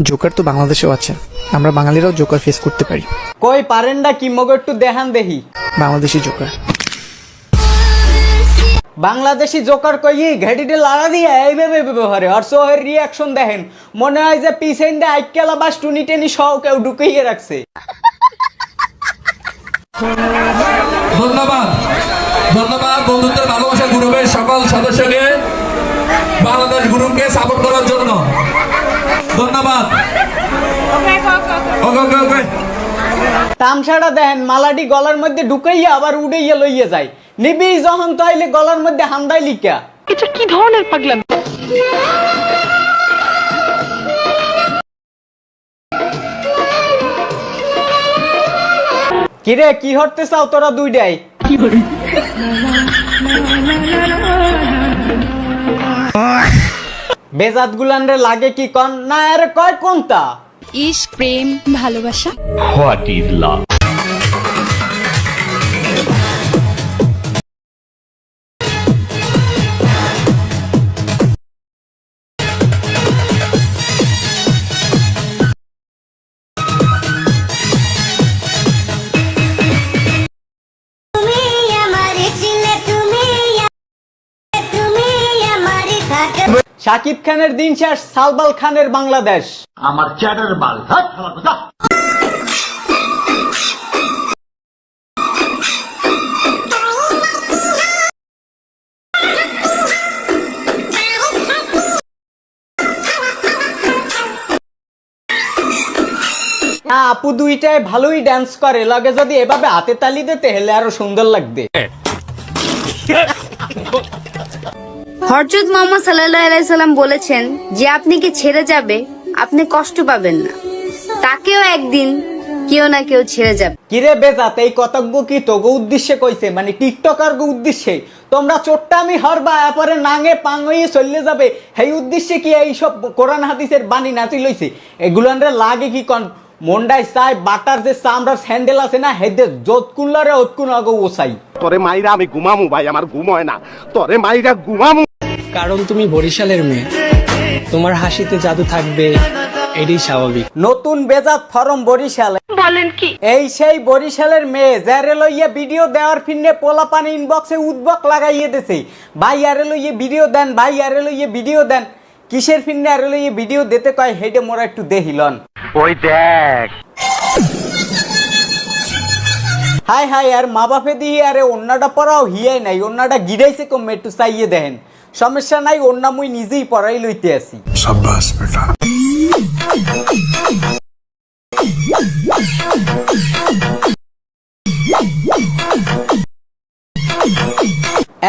Joker তো বাংলাদেশেও আছে, আমরা বাঙালিরাও জোকার ফেস করতে পারি। কই পারেন না কি মগো একটু দেখান দেখি বাংলাদেশি জোকার। বাংলাদেশি জোকার কই ঘেটিতে লাড়া দিয়ে এইভাবে ব্যবহারে আর সোহের রিয়াকশন দেখেন, মনে হয় যে পিছন দিয়ে আইকেলা বাস টুনি টেনি সহ কেউ ঢুকিয়ে রাখছে। ধন্যবাদ ধন্যবাদ বন্ধুত্বের ভালোবাসা গ্রুপের সকল সদস্যকে বাংলাদেশ গ্রুপকে সাপোর্ট করার জন্য ধন্যবাদ। তামসাটা দেখেন মালাটি গলার মধ্যে ঢুকাইয়া আবার উড়াইয়া লইয়া যায়, নিবি যখন তাইলে গলার মধ্যে হান্দাই লিখা। এটা কি ধরনের পাগলামি? কিরে কি হরতে চাও তোরা দুইটাই? বেজাত গুলান রে লাগে কি কন না এর কয় কোনটা? ইশক, প্রেম, ভালোবাসা। What is love? শাকিব খানের দিন শেষ, সালবাল খানের বাংলাদেশ। আমার চ্যাটার বাল না আপু দুইটাই ভালোই ডান্স করে, লাগে যদি এভাবে হাতে তালি দিতে হলে আরো সুন্দর লাগবে। হযরত মুহাম্মদ সাল্লাল্লাহু আলাইহি সাল্লাম বলেছেন যে আপনি কি ছেড়ে যাবে আপনি কষ্ট পাবেন না, তাকেও একদিন কেউ না কেউ ছেড়ে যাবে। কিরে বেজাত এই কতজ্ঞ কি তোগো উদ্দেশ্যে কইছে, মানে টিকটকার গো উদ্দেশ্যে? তোমরা চোট্টামি হরবা এরপরে নাঙে পাং হয়ে চলে যাবে, সেই উদ্দেশ্যে কি এইসব কোরআন হাদিসের বাণী নাচি লইছে? এগুলানরে লাগে কি কন মন্ডাই চাই বাটার যে চামড়ার স্যান্ডেল আছে না হেদে যত কুল্লারে অতকুন আগো ওসাই। তোরে মাইরা আমি ঘুমামু ভাই, আমার ঘুম হয় না, তোরে মাইরা ঘুমামু। কারণ তুমি বরিশালের মেয়ে, তোমার হাসিতে জাদু থাকবে, এটাই স্বাভাবিক। নতুন বেজাত ফরম বরিশালে বলেন কি? এই সেই বরিশালের মেয়ে যারে লইয়া ভিডিও দেওয়ার ফিন্নে পোলা পানি ইনবক্সে উদ্বক লাগাইয়ে দিছে, ভাই আরে লইয়ে ভিডিও দেন, ভাই আরে লইয়ে ভিডিও দেন। কিসের ফিন্নে আরে লইয়ে ভিডিও দিতে কয় হেডে মোরা একটু দেখিলন। ওই দেখ হাই হাই আর মা বাপে দিয়ে আরে অন্যটা পড়াও হিয়াই নাই, অন্যটা গিরাইছে কমে একটু চাইয়ে দেখেন। সমস্যা নাই, অন্য মুই নিজেই পড়াই লইতে আসি। সাব্বাস বেটা।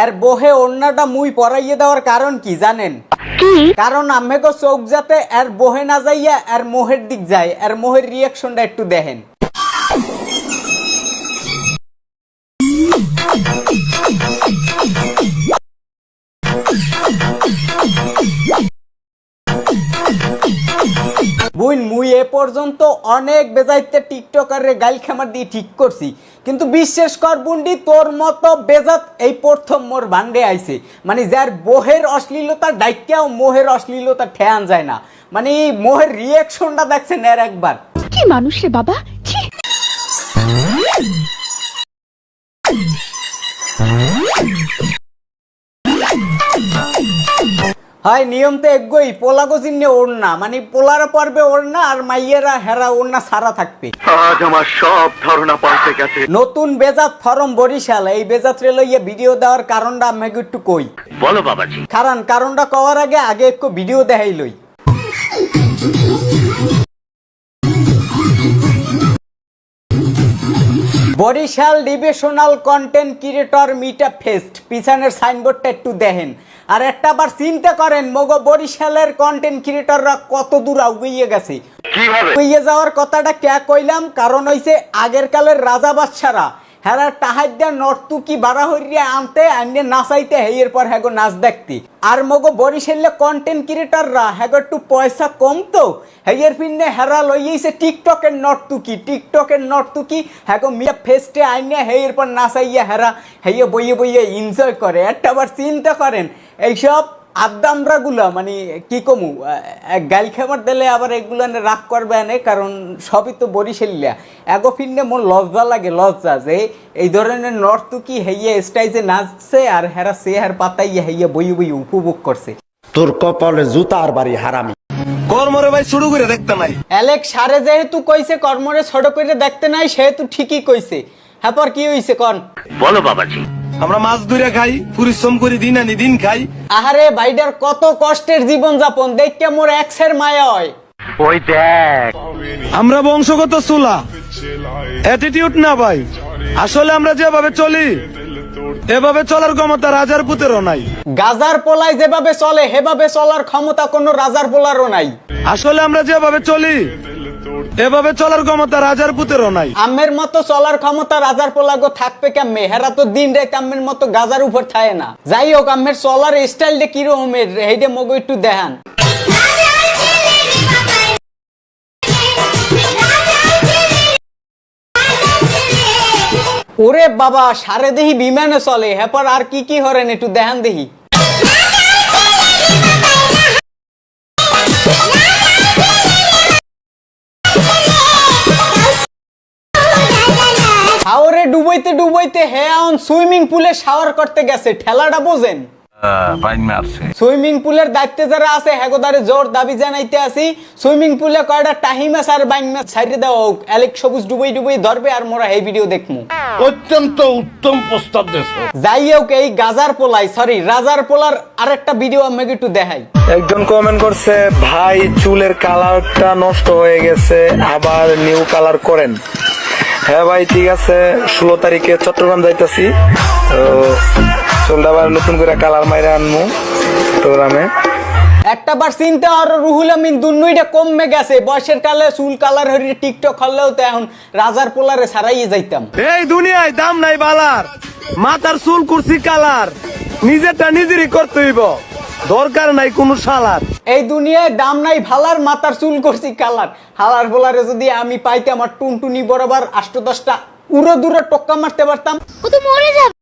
এর বহে অন্যটা মুই পড়াইয়ে দেওয়ার কারণ কি জানেন? কারণ আম্মেগো চোখ যাতে এর বহে না যাইয়া এর মোহের দিক যায়, এর মোহের রিয়াকশনটা একটু দেখেন। বুইন মুই এ পর্যন্ত অনেক বেজাইতে টিকটকারে গাইল খামার দিয়ে ঠিক করছি, কিন্তু বিশ্বাস কর বুন্ডি তোর মতো বেজাত এই প্রথম মোর ভান্ডে আইছে, মানে যার বহের অশ্লীলতা ডাইক্যাও মোহের অশ্লীলতা ঠেয়ান যায় না, মানে মোহের রিয়াকশনটা দেখছেন এর একবার। কি মানুষ রে বাবা, ছি। হয় নিয়ম তো একগই, পোলাগো চিহ্নে ওড়না, মানে পোলারা পর্বে ওড়না আর মাইয়েরা হেরা ওড়না সারা থাকবে। আজ আমার সব ধারণা পাল্টে গেছে। নতুন বেজাত ফরম বরিশাল, এই বেজাত রে লইয়া ভিডিও দেওয়ার কারণটা আমি একটু কই। বলো বাবাজি। কারণটা কওয়ার আগে একটু ভিডিও দেখাই লই। Barishal divisional content creator meetup fest, পিছনের সাইনবোর্ডটা একটু দেখেন। আর একটা আবার চিন্তা করেন মগো বরিশালের কন্টেন্ট ক্রিয়েটররা কত দূর এগিয়ে গেছে। এগিয়ে যাওয়ার কথাটা কে কইলাম, কারণ হইছে আগের কালের রাজা বাদশারা হেরা টাহাইদা নর্তুকি বাড়া হইয়া আনতে আইনে নাচাইতে হেয়ের পর হ্যাগো নাচ দেখতে। আর মগো বরিশালে কন্টেন্ট ক্রিয়েটররা হ্যাগো একটু পয়সা কম তো হেয়ের ফিন্নে হেরা লইয়েছে টিকটকের নর্তুকি হ্যাগো মিয়া ফেস্টে আইনে হেয়ের পর নাচাইয়া হেরা হেয়ে বইয়ে এনজয় করে। একটা আবার চিন্তা করেন এইসব আদামরা গুলা মানে কি কমু গাল খাবার দিলে আবার এগুলা রাগ করবে না, কারণ সবই তো বরিশালিয়া। এগো ফিরনে মোর লজ্জা লাগে, লজ্জা যে এই ধরনের নর্তকি হেইয়া স্টাইজে নাচছে আর হেরা চেহার পাতাইয়া হেইয়া বই বই উপভোগ করছে। তোর কপালে জুতার বাড়ি হারামি। কর্মরে ভাই শুরু করে দেখতে নাই। অ্যালেক সারে যেহেতু কইছে কর্মরে ছোট করে দেখতে নাই, সেহেতু ঠিকই কইছে। হ্যাঁ পর কি হইছে কন? বলো বাবাজি। আমরা মাছ ধরে খাই, পরিশ্রম করি, দিন আনি দিন খাই। আহারে ভাইডার কত কষ্টের জীবন যাপন দেখতে মোর এক্সের মায়া হয়। ওই দেখ, আমরা বংশগত চুলা, অ্যাটিটিউড না ভাই। আসলে আমরা যেভাবে চলি এভাবে চলার ক্ষমতা রাজার পুতেরও নাই। গাজার পোলায় যেভাবে চলে সেভাবে চলার ক্ষমতা কোনো রাজার পোলারও নাই। আসলে আমরা যেভাবে চলি এভাবে চলার ক্ষমতা রাজার পুতেরও নাই। আমের মতো চলার ক্ষমতা রাজার পোলাগো থাকবে কেমনে? হেরা তো দিন রাত আমের মতো গাজার উপর থাকে না। যাই হোক, আমের চলার স্টাইলটা কিরকমের হেইডে মগো একটু দেখান। ওরে বাবা, সারে দেহি বিমানে চলে, হেপর আর কি কি হরেন একটু দেখান দেহি। শাওয়ারে ডুবাইতে ডুবাইতে হে এখন সুইমিং পুলে শাওয়ার করতে গেছে। ঠেলাটা বোঝেন? সুইমিং পুলের দায়িত্বে যারা আছে হেগোদারে জোর দাবি জানাইতে আসি, সুইমিং পুলে কয়টা টাহি মাছ আর বাইং মাছ ছাইড়ে দেওয়া হোক। অ্যালেক সবুজ ডুবাই ডুবাই ধরবে আর মোরা এই ভিডিও দেখমু। অত্যন্ত উত্তম প্রস্তাব দেশ। যাই হোক, এই গাজার পোলাই সরি রাজার পোলার আরেকটা ভিডিও আমাকে একটু দেখাই। একজন কমেন্ট করছে, ভাই চুলের কালারটা নষ্ট হয়ে গেছে, আবার নিউ কালার করেন। হ্যাঁ ভাই ঠিক আছে, 16 তারিখে চট্টগ্রাম যাইতাছি, তো চুলটা আবার নতুন করে কালার মাইরা আনমু চট্টগ্রামে। একটা বার চিন্তা আর রুহুল আমিন দুনুইটা কমে গেছে। বয়সের কালে চুল কালার হরিয়ে টিকটক হলেও তো এখন রাজার পোলারে ছাড়াইয়ে যাইতাম। এই দুনিয়ায় দাম নাই বালার, মাথার চুল কুরসি কালার, নিজেরটা নিজেরই করতে হইব, দরকার নাই কোনো শালার। এই দুনিয়ায় দাম নাই ভালার, মাথার চুল করছি কালার। হালার পোলারে যদি আমি পাইতাম আর টুনটুনি বরাবর 8-10টা উড়ো দূরে টক্কা মারতে পারতাম। ও তো মরে যাবে।